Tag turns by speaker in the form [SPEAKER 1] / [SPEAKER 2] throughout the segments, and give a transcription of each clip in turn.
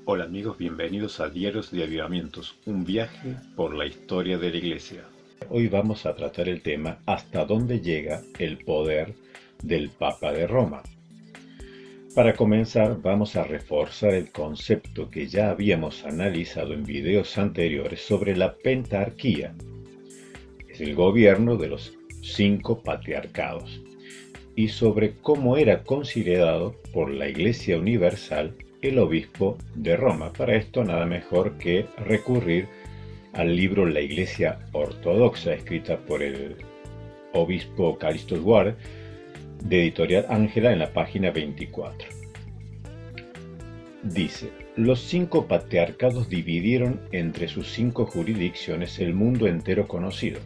[SPEAKER 1] Hola amigos, bienvenidos a Diarios de Avivamientos, un viaje por la historia de la Iglesia. Hoy vamos a tratar el tema ¿hasta dónde llega el poder del Papa de Roma? Para comenzar vamos a reforzar el concepto que ya habíamos analizado en videos anteriores sobre la pentarquía. Es el gobierno de los 5 patriarcados y sobre cómo era considerado por la Iglesia Universal el obispo de Roma. Para esto nada mejor que recurrir al libro La Iglesia Ortodoxa, escrita por el obispo Calixtus Ward, de Editorial Ángela, en la página 24. Dice: los 5 patriarcados dividieron entre sus 5 jurisdicciones el mundo entero conocido.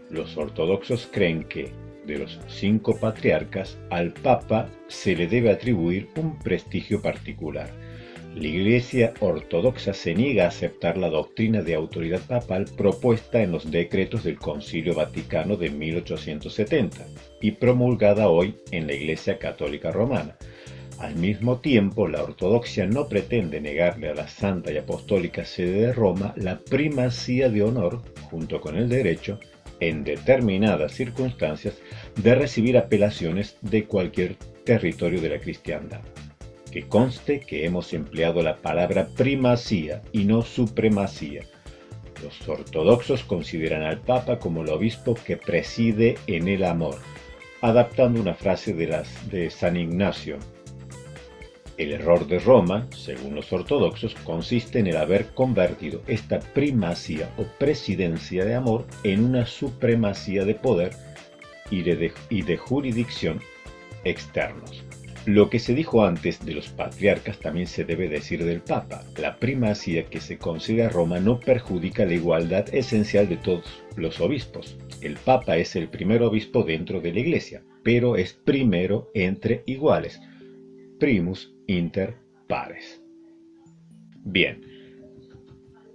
[SPEAKER 1] Los ortodoxos creen que, de los 5 patriarcas, al Papa se le debe atribuir un prestigio particular. La Iglesia Ortodoxa se niega a aceptar la doctrina de autoridad papal propuesta en los decretos del Concilio Vaticano de 1870 y promulgada hoy en la Iglesia Católica Romana. Al mismo tiempo, la ortodoxia no pretende negarle a la Santa y Apostólica Sede de Roma la primacía de honor, junto con el derecho, en determinadas circunstancias, de recibir apelaciones de cualquier territorio de la cristiandad. Que conste que hemos empleado la palabra primacía y no supremacía. Los ortodoxos consideran al Papa como el obispo que preside en el amor, adaptando una frase de San Ignacio. El error de Roma, según los ortodoxos, consiste en el haber convertido esta primacía o presidencia de amor en una supremacía de poder y de jurisdicción externos. Lo que se dijo antes de los patriarcas también se debe decir del Papa. La primacía que se concede a Roma no perjudica la igualdad esencial de todos los obispos. El Papa es el primer obispo dentro de la Iglesia, pero es primero entre iguales. Primus inter pares. Bien,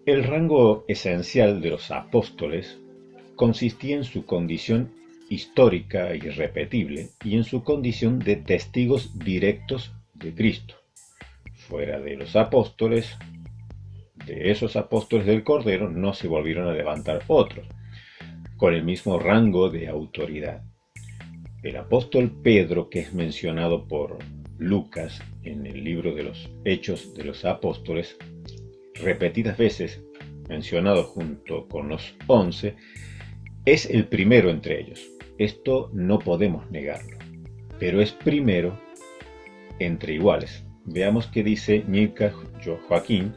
[SPEAKER 1] el rango esencial de los apóstoles consistía en su condición histórica e irrepetible y en su condición de testigos directos de Cristo. Fuera de los apóstoles, de esos apóstoles del Cordero, no se volvieron a levantar otros, con el mismo rango de autoridad. El apóstol Pedro, que es mencionado por Lucas en el libro de los Hechos de los Apóstoles, repetidas veces mencionado junto con los 11, es el primero entre ellos. Esto no podemos negarlo, pero es primero entre iguales. Veamos qué dice Ñilca Joaquín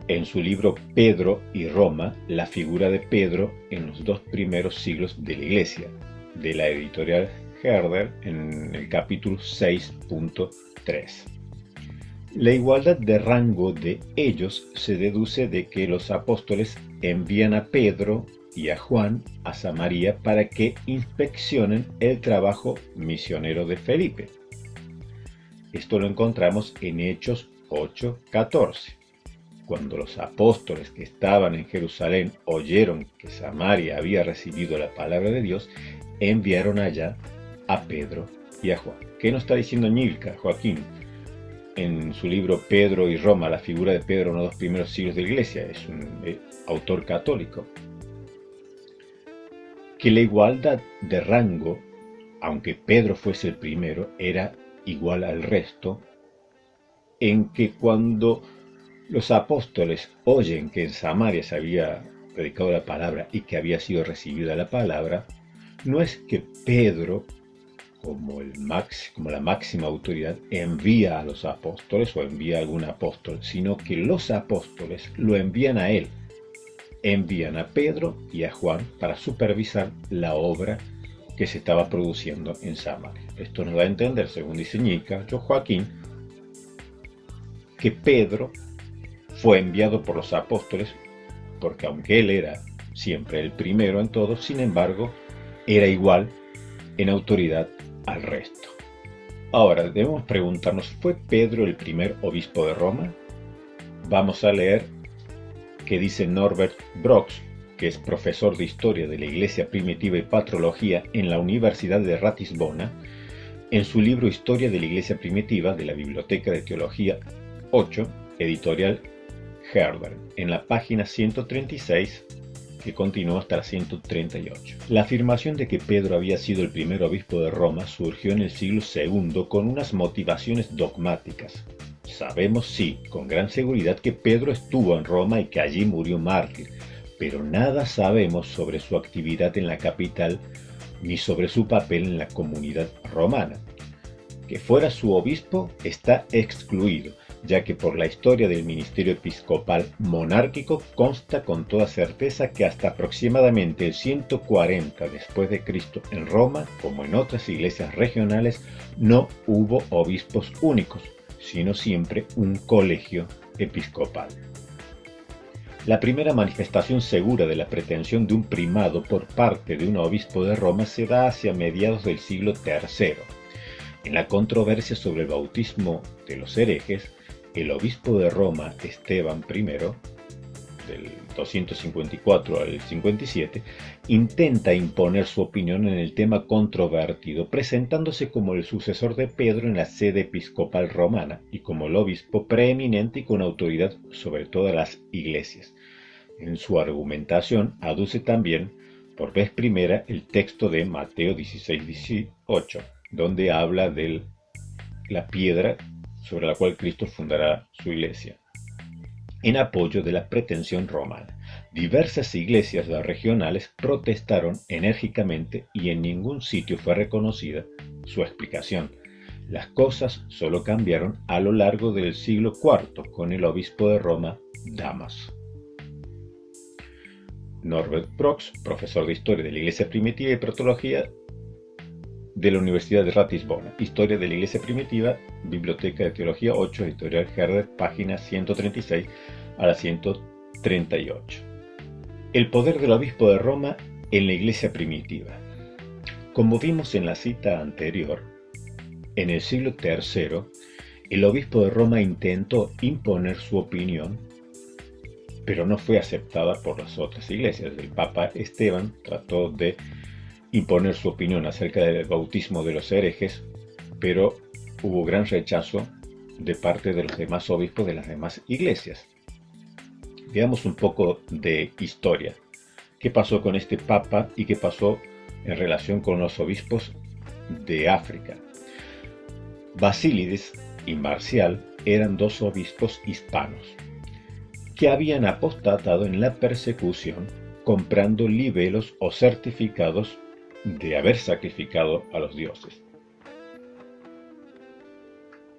[SPEAKER 1] en su libro Pedro y Roma, la figura de Pedro en los 2 primeros siglos de la Iglesia, de la editorial Herder, en el capítulo 6.3. La igualdad de rango de ellos se deduce de que los apóstoles envían a Pedro y a Juan a Samaria para que inspeccionen el trabajo misionero de Felipe. Esto lo encontramos en Hechos 8:14. Cuando los apóstoles que estaban en Jerusalén oyeron que Samaria había recibido la palabra de Dios, enviaron allá a Pedro y a Juan. ¿Qué nos está diciendo Ñilca Joaquín en su libro Pedro y Roma, la figura de Pedro en los 2 primeros siglos de la Iglesia? Es un autor católico. Que la igualdad de rango, aunque Pedro fuese el primero, era igual al resto, en que cuando los apóstoles oyen que en Samaria se había predicado la palabra y que había sido recibida la palabra, no es que Pedro, como la máxima autoridad, envía a los apóstoles o envía a algún apóstol, sino que los apóstoles lo envían a él. Envían a Pedro y a Juan para supervisar la obra que se estaba produciendo en Samaria. Esto nos da a entender, según dice Ñilca Joaquín, que Pedro fue enviado por los apóstoles porque, aunque él era siempre el primero en todo, sin embargo, era igual en autoridad al resto. Ahora debemos preguntarnos, ¿fue Pedro el primer obispo de Roma? Vamos a leer qué dice Norbert Brox, que es profesor de Historia de la Iglesia Primitiva y Patrología en la Universidad de Ratisbona, en su libro Historia de la Iglesia Primitiva de la Biblioteca de Teología 8, editorial Herder, en la página 136, que continuó hasta la 138. La afirmación de que Pedro había sido el primer obispo de Roma surgió en el siglo II con unas motivaciones dogmáticas. Sabemos, sí, con gran seguridad que Pedro estuvo en Roma y que allí murió mártir, pero nada sabemos sobre su actividad en la capital ni sobre su papel en la comunidad romana. Que fuera su obispo está excluido, ya que por la historia del ministerio episcopal monárquico consta con toda certeza que hasta aproximadamente el 140 después de Cristo en Roma, como en otras iglesias regionales, no hubo obispos únicos, sino siempre un colegio episcopal. La primera manifestación segura de la pretensión de un primado por parte de un obispo de Roma se da hacia mediados del siglo III. En la controversia sobre el bautismo de los herejes, el obispo de Roma, Esteban I, del 254 al 57, intenta imponer su opinión en el tema controvertido, presentándose como el sucesor de Pedro en la sede episcopal romana y como el obispo preeminente y con autoridad sobre todas las iglesias. En su argumentación aduce también, por vez primera, el texto de Mateo 16-18, donde habla de la piedra sobre la cual Cristo fundará su iglesia, en apoyo de la pretensión romana. Diversas iglesias regionales protestaron enérgicamente y en ningún sitio fue reconocida su explicación. Las cosas solo cambiaron a lo largo del siglo IV con el obispo de Roma, Damas. Norbert Brox, profesor de Historia de la Iglesia Primitiva y Protología de la Universidad de Ratisbona. Historia de la Iglesia Primitiva, Biblioteca de Teología 8, editorial Herder, páginas 136 a la 138. El poder del obispo de Roma en la Iglesia Primitiva. Como vimos en la cita anterior, en el siglo III, el obispo de Roma intentó imponer su opinión, pero no fue aceptada por las otras iglesias. El Papa Esteban trató de imponer su opinión acerca del bautismo de los herejes, pero hubo gran rechazo de parte de los demás obispos de las demás iglesias. Veamos un poco de historia. ¿Qué pasó con este papa y qué pasó en relación con los obispos de África? Basílides y Marcial eran dos obispos hispanos que habían apostatado en la persecución comprando libelos o certificados de haber sacrificado a los dioses.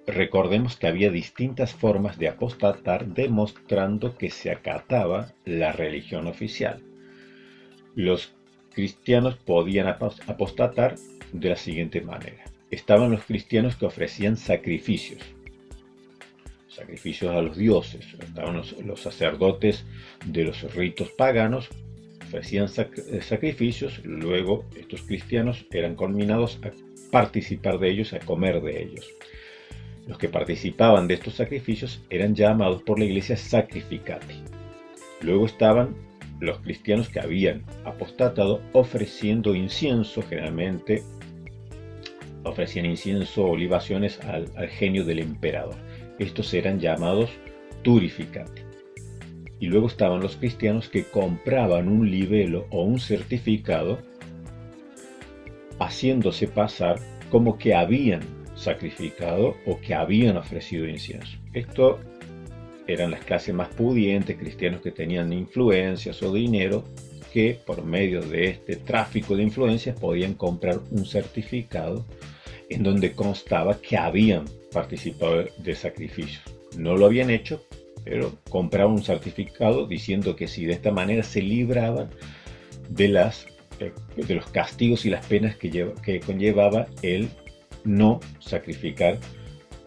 [SPEAKER 1] Recordemos que había distintas formas de apostatar, demostrando que se acataba la religión oficial. Los cristianos podían apostatar de la siguiente manera. Estaban los cristianos que ofrecían sacrificios a los dioses. Estaban los sacerdotes de los ritos paganos, ofrecían sacrificios, luego estos cristianos eran conminados a participar de ellos, a comer de ellos. Los que participaban de estos sacrificios eran llamados por la iglesia sacrificati. Luego estaban los cristianos que habían apostatado ofreciendo incienso, generalmente ofrecían incienso o libaciones al genio del emperador. Estos eran llamados turificati. Y luego estaban los cristianos que compraban un libelo o un certificado haciéndose pasar como que habían sacrificado o que habían ofrecido incienso. Esto eran las clases más pudientes, cristianos que tenían influencias o dinero, que por medio de este tráfico de influencias podían comprar un certificado en donde constaba que habían participado de sacrificios. No lo habían hecho, pero compraban un certificado diciendo que sí, de esta manera se libraban de los castigos y las penas que conllevaba el no sacrificar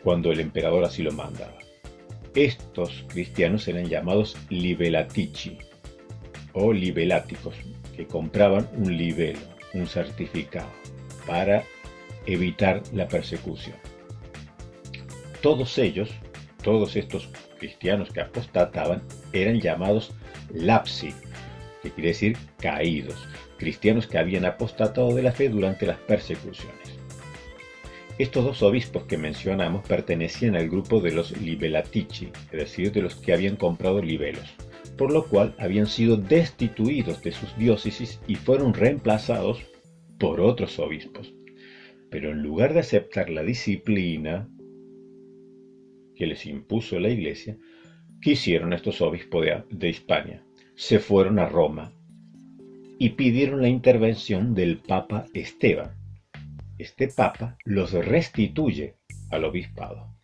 [SPEAKER 1] cuando el emperador así lo mandaba. Estos cristianos eran llamados libellatici o libeláticos, que compraban un libelo, un certificado, para evitar la persecución. Todos estos cristianos que apostataban eran llamados lapsi, que quiere decir caídos, cristianos que habían apostatado de la fe durante las persecuciones. Estos dos obispos que mencionamos pertenecían al grupo de los Libellatici, es decir, de los que habían comprado libelos, por lo cual habían sido destituidos de sus diócesis y fueron reemplazados por otros obispos. Pero en lugar de aceptar la disciplina que les impuso la Iglesia, ¿qué hicieron estos obispos de Hispania? Se fueron a Roma y pidieron la intervención del Papa Esteban. Este Papa los restituye al obispado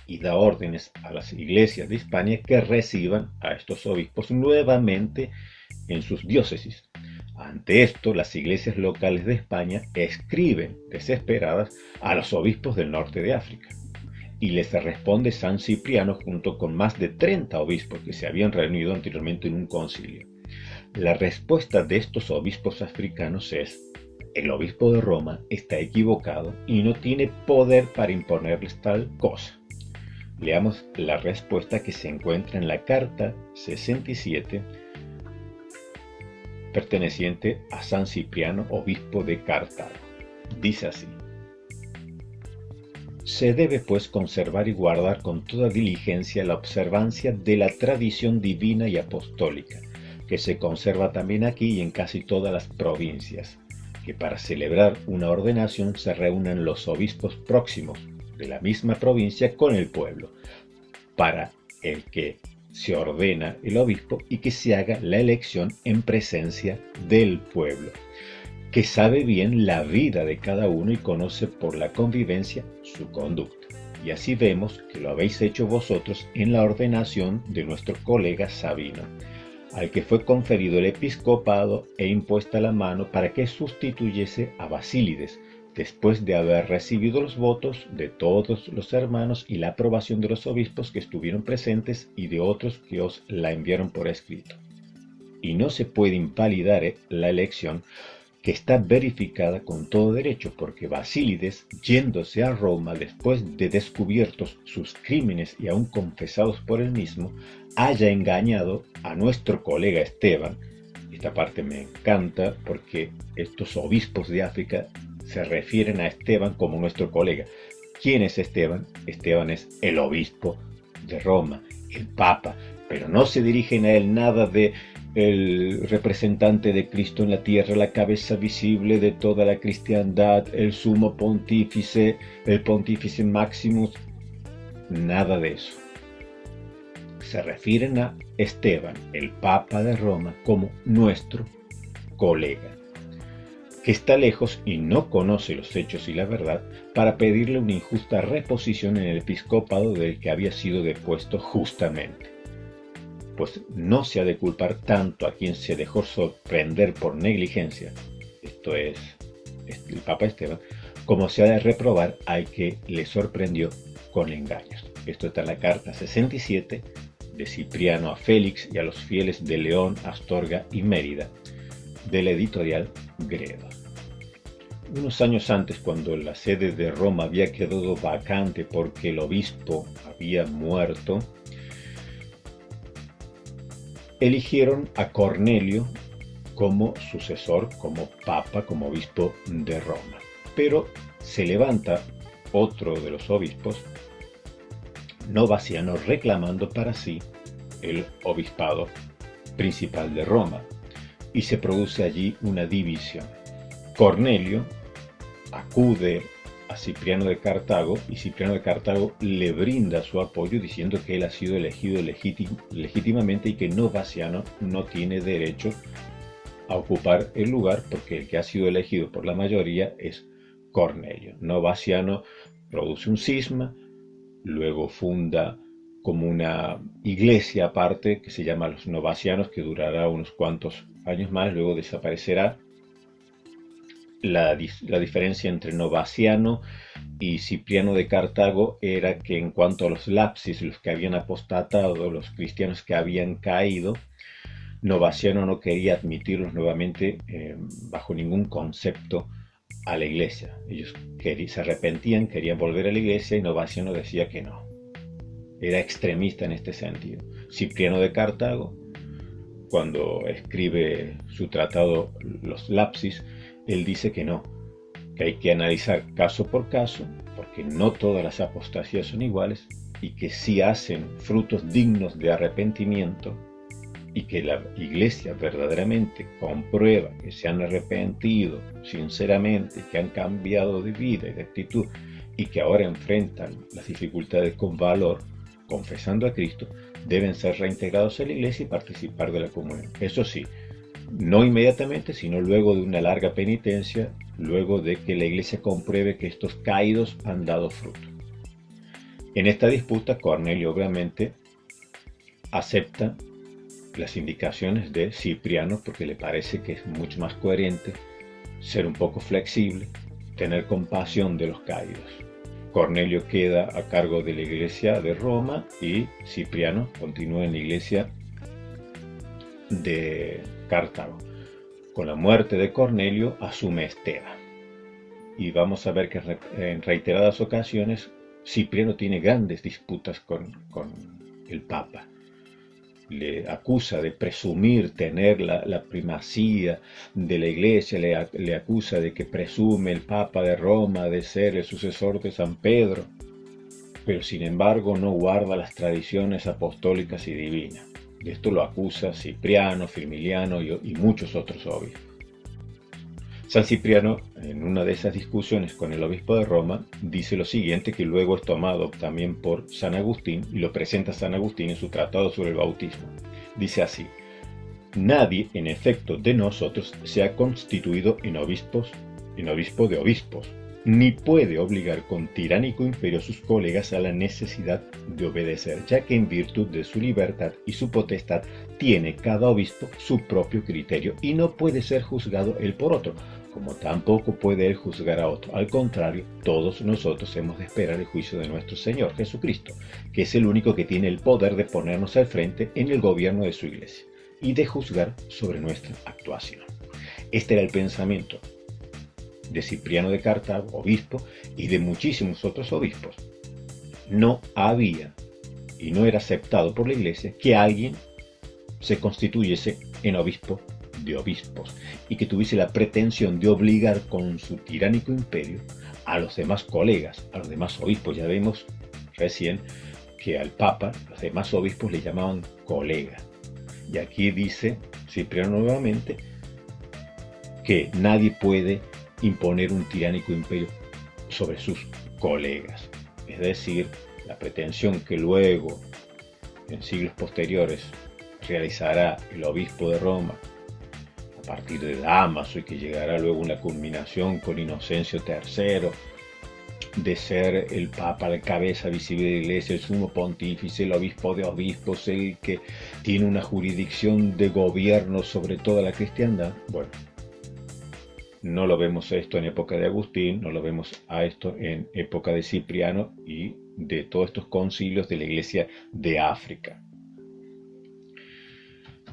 [SPEAKER 1] y da órdenes a las iglesias de Hispania que reciban a estos obispos nuevamente en sus diócesis. Ante esto, las iglesias locales de España escriben desesperadas a los obispos del norte de África y les responde San Cipriano junto con más de 30 obispos que se habían reunido anteriormente en un concilio. La respuesta de estos obispos africanos es: el obispo de Roma está equivocado y no tiene poder para imponerles tal cosa. Leamos la respuesta que se encuentra en la carta 67 perteneciente a San Cipriano, obispo de Cartago. Dice así: se debe pues conservar y guardar con toda diligencia la observancia de la tradición divina y apostólica, que se conserva también aquí y en casi todas las provincias, que para celebrar una ordenación se reúnan los obispos próximos de la misma provincia con el pueblo, para el que se ordena el obispo, y que se haga la elección en presencia del pueblo, que sabe bien la vida de cada uno y conoce por la convivencia su conducta. Y así vemos que lo habéis hecho vosotros en la ordenación de nuestro colega Sabino, al que fue conferido el episcopado e impuesta la mano para que sustituyese a Basílides, después de haber recibido los votos de todos los hermanos y la aprobación de los obispos que estuvieron presentes y de otros que os la enviaron por escrito. Y no se puede invalidar la elección, que está verificada con todo derecho, porque Basílides, yéndose a Roma después de descubiertos sus crímenes y aún confesados por él mismo, haya engañado a nuestro colega Esteban. Esta parte me encanta porque estos obispos de África se refieren a Esteban como nuestro colega. ¿Quién es Esteban? Esteban es el obispo de Roma, el Papa, pero no se dirigen a él nada de el representante de Cristo en la tierra, la cabeza visible de toda la cristiandad, el sumo pontífice, el pontífice maximus, nada de eso. Se refieren a Esteban, el Papa de Roma, como nuestro colega, que está lejos y no conoce los hechos y la verdad, para pedirle una injusta reposición en el episcopado del que había sido depuesto justamente. Pues no se ha de culpar tanto a quien se dejó sorprender por negligencia, esto es el Papa Esteban, como se ha de reprobar al que le sorprendió con engaños. Esto está en la carta 67 de Cipriano a Félix y a los fieles de León, Astorga y Mérida, de la editorial Gredo. Unos años antes, cuando la sede de Roma había quedado vacante porque el obispo había muerto, eligieron a Cornelio como sucesor, como papa, como obispo de Roma. Pero se levanta otro de los obispos, Novaciano, reclamando para sí el obispado principal de Roma, y se produce allí una división. Cornelio acude a Cipriano de Cartago y Cipriano de Cartago le brinda su apoyo diciendo que él ha sido elegido legítimamente y que Novaciano no tiene derecho a ocupar el lugar porque el que ha sido elegido por la mayoría es Cornelio. Novaciano produce un cisma, luego funda como una iglesia aparte que se llama los Novacianos, que durará unos cuantos años más, luego desaparecerá. La diferencia entre Novaciano y Cipriano de Cartago era que en cuanto a los lapsis, los que habían apostatado, los cristianos que habían caído, Novaciano no quería admitirlos nuevamente bajo ningún concepto a la iglesia. Ellos se arrepentían, querían volver a la iglesia y Novaciano decía que no. Era extremista en este sentido. Cipriano de Cartago, cuando escribe su tratado Los Lapsis, él dice que no, que hay que analizar caso por caso, porque no todas las apostasías son iguales, y que sí hacen frutos dignos de arrepentimiento, y que la Iglesia verdaderamente comprueba que se han arrepentido sinceramente, que han cambiado de vida y de actitud, y que ahora enfrentan las dificultades con valor, confesando a Cristo, deben ser reintegrados a la Iglesia y participar de la comunión. Eso sí, no inmediatamente, sino luego de una larga penitencia, luego de que la Iglesia compruebe que estos caídos han dado fruto. En esta disputa, Cornelio obviamente acepta las indicaciones de Cipriano porque le parece que es mucho más coherente ser un poco flexible, tener compasión de los caídos. Cornelio queda a cargo de la iglesia de Roma y Cipriano continúa en la iglesia de Cartago. Con la muerte de Cornelio asume Esteban. Y vamos a ver que en reiteradas ocasiones Cipriano tiene grandes disputas con el Papa. Le acusa de presumir tener la primacía de la iglesia, le acusa de que presume el Papa de Roma de ser el sucesor de San Pedro, pero sin embargo no guarda las tradiciones apostólicas y divinas. De esto lo acusa Cipriano, Firmiliano y muchos otros obispos. San Cipriano, en una de esas discusiones con el obispo de Roma, dice lo siguiente, que luego es tomado también por San Agustín, y lo presenta San Agustín en su tratado sobre el bautismo. Dice así: nadie, en efecto, de nosotros se ha constituido en obispo de obispos, ni puede obligar con tiránico imperio a sus colegas a la necesidad de obedecer, ya que en virtud de su libertad y su potestad tiene cada obispo su propio criterio y no puede ser juzgado él por otro, como tampoco puede él juzgar a otro. Al contrario, todos nosotros hemos de esperar el juicio de nuestro Señor Jesucristo, que es el único que tiene el poder de ponernos al frente en el gobierno de su iglesia y de juzgar sobre nuestra actuación. Este era el pensamiento de Cipriano de Cartago, obispo, y de muchísimos otros obispos. No había y no era aceptado por la iglesia que alguien se constituyese en obispo de obispos y que tuviese la pretensión de obligar con su tiránico imperio a los demás colegas, a los demás obispos. Ya vemos recién que al Papa los demás obispos le llamaban colega. Y aquí dice Cipriano nuevamente que nadie puede imponer un tiránico imperio sobre sus colegas. Es decir, la pretensión que luego, en siglos posteriores, realizará el obispo de Roma a partir de Dámaso, y que llegará luego una culminación con Inocencio III, de ser el Papa, la cabeza visible de la iglesia, el sumo pontífice, el obispo de obispos, el que tiene una jurisdicción de gobierno sobre toda la cristiandad. Bueno, no lo vemos esto en época de Agustín, no lo vemos a esto en época de Cipriano y de todos estos concilios de la iglesia de África.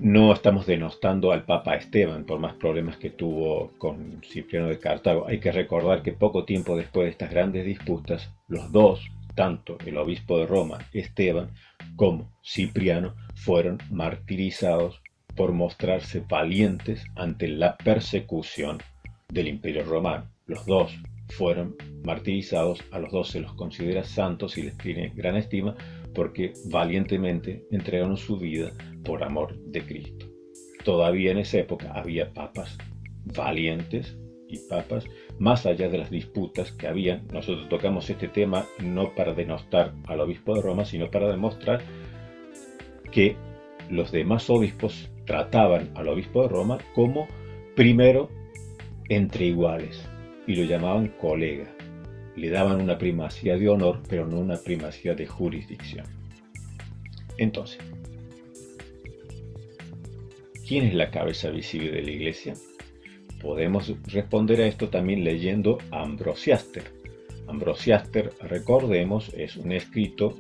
[SPEAKER 1] No estamos denostando al Papa Esteban por más problemas que tuvo con Cipriano de Cartago. Hay que recordar que poco tiempo después de estas grandes disputas, los dos, tanto el obispo de Roma, Esteban, como Cipriano, fueron martirizados por mostrarse valientes ante la persecución del Imperio Romano. Los dos fueron martirizados, a los dos se los considera santos y les tiene gran estima porque valientemente entregaron su vida por amor de Cristo. Todavía en esa época había papas valientes y papas más allá de las disputas que habían. Nosotros tocamos este tema no para denostar al obispo de Roma, sino para demostrar que los demás obispos trataban al obispo de Roma como primero entre iguales y lo llamaban colega. Le daban una primacía de honor, pero no una primacía de jurisdicción. Entonces, ¿quién es la cabeza visible de la iglesia? Podemos responder a esto también leyendo a Ambrosiaster. Ambrosiaster, recordemos, es un escrito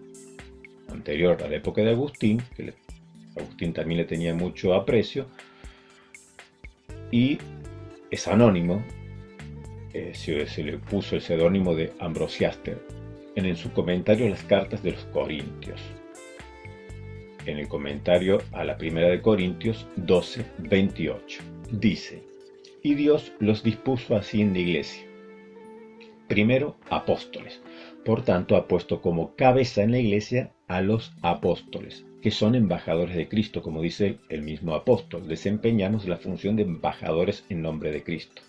[SPEAKER 1] anterior a la época de Agustín, que Agustín también le tenía mucho aprecio, y es anónimo. Se le puso el seudónimo de Ambrosiaster en su comentario a las cartas de los Corintios. En el comentario a la primera de Corintios 12:28 dice: y Dios los dispuso así en la iglesia, primero apóstoles. Por tanto, ha puesto como cabeza en la iglesia a los apóstoles, que son embajadores de Cristo, como dice el mismo apóstol. Desempeñamos la función de embajadores en nombre de Cristo.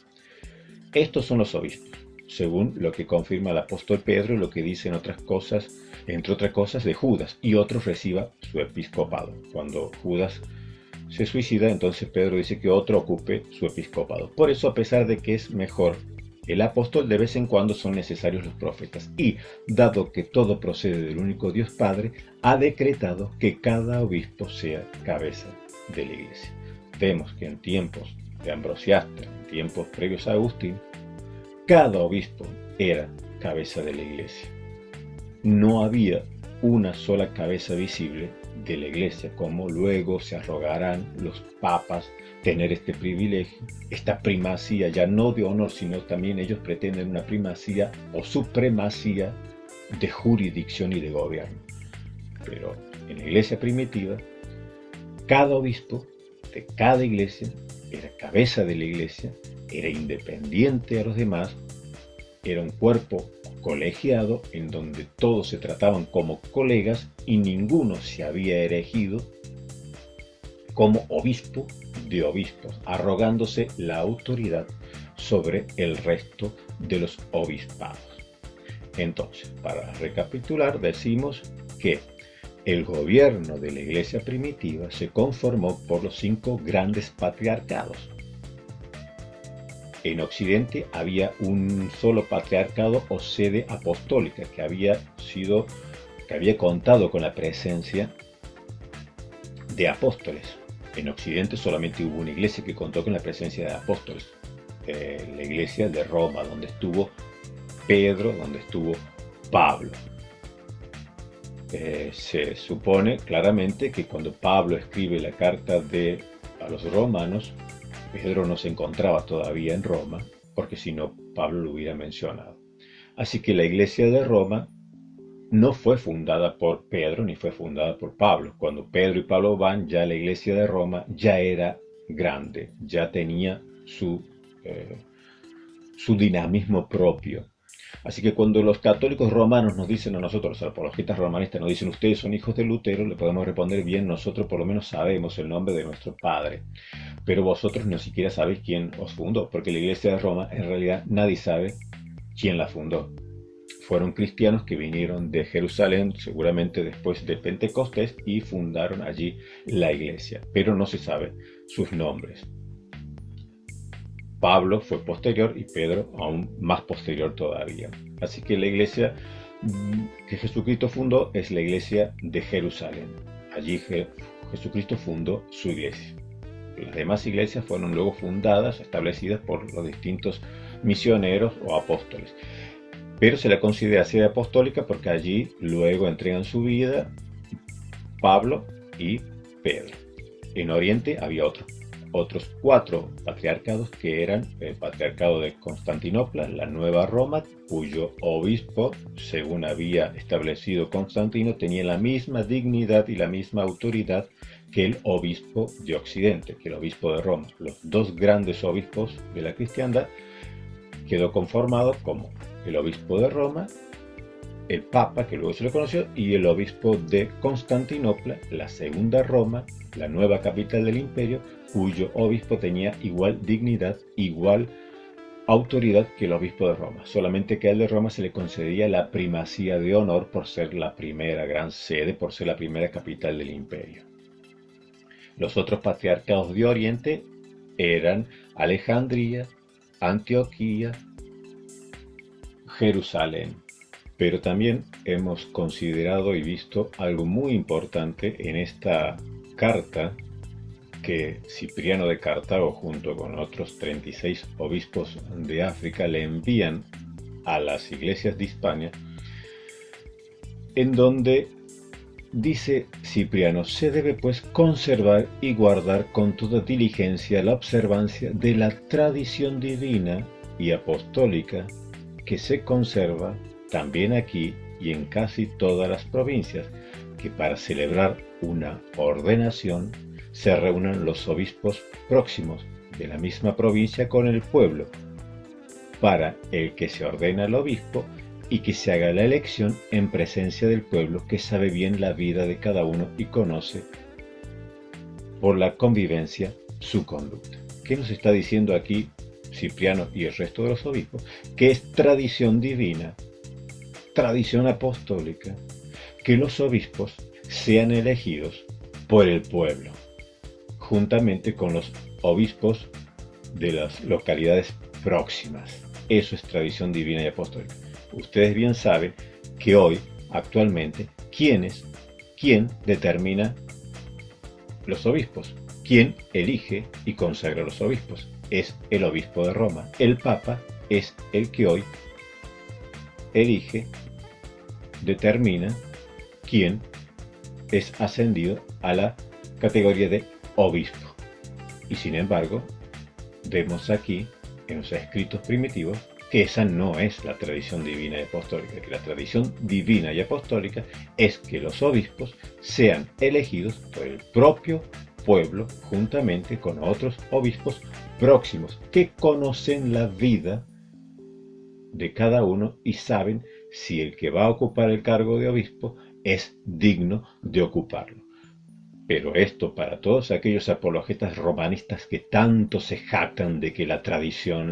[SPEAKER 1] Estos son los obispos, según lo que confirma el apóstol Pedro y lo que dice entre otras cosas, de Judas, y otros reciba su episcopado. Cuando Judas se suicida, entonces Pedro dice que otro ocupe su episcopado. Por eso, a pesar de que es mejor el apóstol, de vez en cuando son necesarios los profetas. Y, dado que todo procede del único Dios Padre, ha decretado que cada obispo sea cabeza de la iglesia. Vemos que en tiempos de Ambrosiaster, en tiempos previos a Agustín, cada obispo era cabeza de la iglesia. No había una sola cabeza visible de la iglesia, como luego se arrogarán los papas tener este privilegio, esta primacía, ya no de honor, sino también ellos pretenden una primacía o supremacía de jurisdicción y de gobierno. Pero en la iglesia primitiva, cada obispo de cada iglesia era cabeza de la iglesia, era independiente a los demás, era un cuerpo colegiado en donde todos se trataban como colegas y ninguno se había erigido como obispo de obispos, arrogándose la autoridad sobre el resto de los obispados. Entonces, para recapitular, decimos que el gobierno de la iglesia primitiva se conformó por los 5 grandes patriarcados. En Occidente había un solo patriarcado o sede apostólica que había contado con la presencia de apóstoles. En Occidente solamente hubo una iglesia que contó con la presencia de apóstoles, la iglesia de Roma, donde estuvo Pedro, donde estuvo Pablo. Se supone claramente que cuando Pablo escribe la carta a los romanos, Pedro no se encontraba todavía en Roma, porque si no, Pablo lo hubiera mencionado. Así que la iglesia de Roma no fue fundada por Pedro ni fue fundada por Pablo. Cuando Pedro y Pablo van, ya la iglesia de Roma ya era grande, ya tenía su dinamismo propio. Así que cuando los católicos romanos nos dicen a nosotros, los apologistas romanistas nos dicen ustedes son hijos de Lutero, le podemos responder bien, nosotros por lo menos sabemos el nombre de nuestro padre, pero vosotros no siquiera sabéis quién os fundó, porque la iglesia de Roma en realidad nadie sabe quién la fundó. Fueron cristianos que vinieron de Jerusalén, seguramente después de Pentecostés, y fundaron allí la iglesia, pero no se sabe sus nombres. Pablo fue posterior y Pedro aún más posterior todavía. Así que la iglesia que Jesucristo fundó es la iglesia de Jerusalén. Allí Jesucristo fundó su iglesia. Las demás iglesias fueron luego fundadas, establecidas por los distintos misioneros o apóstoles. Pero se la considera sede apostólica porque allí luego entregan su vida Pablo y Pedro. En Oriente había otros 4 patriarcados que eran el patriarcado de Constantinopla, la Nueva Roma, cuyo obispo, según había establecido Constantino, tenía la misma dignidad y la misma autoridad que el obispo de Occidente, que el obispo de Roma. Los 2 grandes obispos de la cristiandad quedó conformado como el obispo de Roma, el Papa, que luego se le conoció, y el obispo de Constantinopla, la segunda Roma, la nueva capital del imperio, cuyo obispo tenía igual dignidad, igual autoridad que el obispo de Roma, solamente que al de Roma se le concedía la primacía de honor por ser la primera gran sede, por ser la primera capital del imperio. Los otros patriarcados de Oriente eran Alejandría, Antioquía, Jerusalén. Pero también hemos considerado y visto algo muy importante en esta carta que Cipriano de Cartago junto con otros 36 obispos de África le envían a las iglesias de Hispania, en donde dice Cipriano: se debe pues conservar y guardar con toda diligencia la observancia de la tradición divina y apostólica que se conserva también aquí y en casi todas las provincias, que para celebrar una ordenación se reúnan los obispos próximos de la misma provincia con el pueblo, para el que se ordena al obispo y que se haga la elección en presencia del pueblo que sabe bien la vida de cada uno y conoce por la convivencia su conducta. ¿Qué nos está diciendo aquí Cipriano y el resto de los obispos? Que es tradición divina, tradición apostólica, que los obispos sean elegidos por el pueblo, juntamente con los obispos de las localidades próximas. Eso es tradición divina y apostólica. Ustedes bien saben que hoy, actualmente, ¿quién determina los obispos? ¿Quién elige y consagra a los obispos? Es el obispo de Roma. El Papa es el que hoy elige, determina quién es ascendido a la categoría de obispo. Y sin embargo, vemos aquí en los escritos primitivos que esa no es la tradición divina y apostólica, que la tradición divina y apostólica es que los obispos sean elegidos por el propio pueblo juntamente con otros obispos próximos que conocen la vida de cada uno y saben si el que va a ocupar el cargo de obispo es digno de ocuparlo. Pero esto para todos aquellos apologetas romanistas que tanto se jactan de que la tradición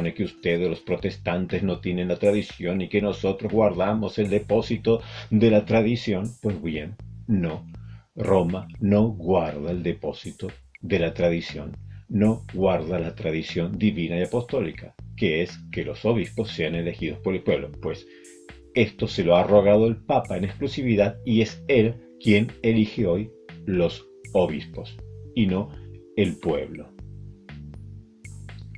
[SPEAKER 1] y que ustedes los protestantes no tienen la tradición y que nosotros guardamos el depósito de la tradición, pues bien, no. Roma no guarda el depósito de la tradición, no guarda la tradición divina y apostólica, que es que los obispos sean elegidos por el pueblo, pues esto se lo ha rogado el Papa en exclusividad y es él quien elige hoy los obispos y no el pueblo.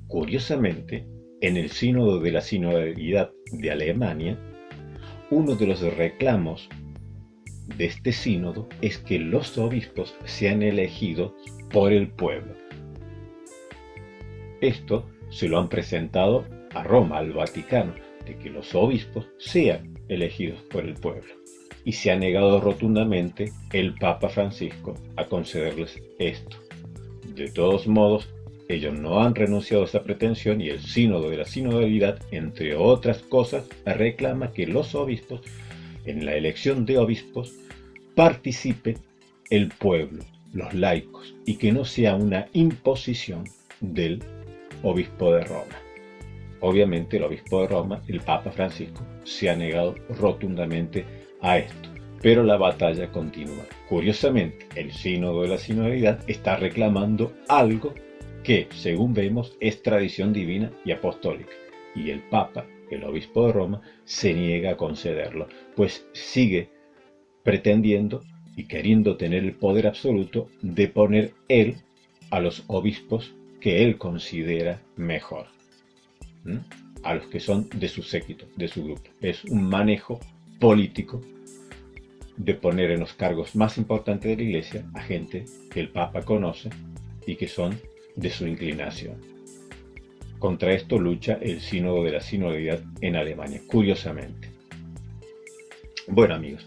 [SPEAKER 1] Curiosamente, en el sínodo de la sinodalidad de Alemania, uno de los reclamos de este sínodo es que los obispos sean elegidos por el pueblo. Esto se lo han presentado a Roma, al Vaticano, de que los obispos sean elegidos por el pueblo. Y se ha negado rotundamente el Papa Francisco a concederles esto. De todos modos, ellos no han renunciado a esa pretensión y el sínodo de la sinodalidad, entre otras cosas, reclama que los obispos, en la elección de obispos, participe el pueblo, los laicos, y que no sea una imposición del obispo de Roma. Obviamente el obispo de Roma, el Papa Francisco, se ha negado rotundamente a esto, pero la batalla continúa. Curiosamente, el sínodo de la sinodalidad está reclamando algo que, según vemos, es tradición divina y apostólica, y el Papa, el obispo de Roma, se niega a concederlo, pues sigue pretendiendo y queriendo tener el poder absoluto de poner él a los obispos que él considera mejor, a los que son de su séquito, de su grupo. Es un manejo político de poner en los cargos más importantes de la Iglesia a gente que el Papa conoce y que son de su inclinación. Contra esto lucha el sínodo de la sinodalidad en Alemania, curiosamente. Bueno, amigos,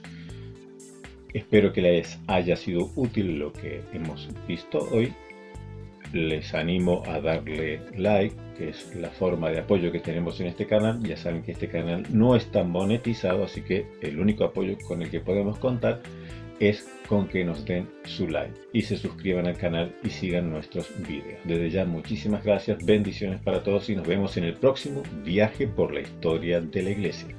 [SPEAKER 1] espero que les haya sido útil lo que hemos visto hoy. Les animo a darle like, que es la forma de apoyo que tenemos en este canal. Ya saben que este canal no está monetizado, así que el único apoyo con el que podemos contar es con que nos den su like y se suscriban al canal y sigan nuestros vídeos. Desde ya, muchísimas gracias, bendiciones para todos y nos vemos en el próximo viaje por la historia de la Iglesia.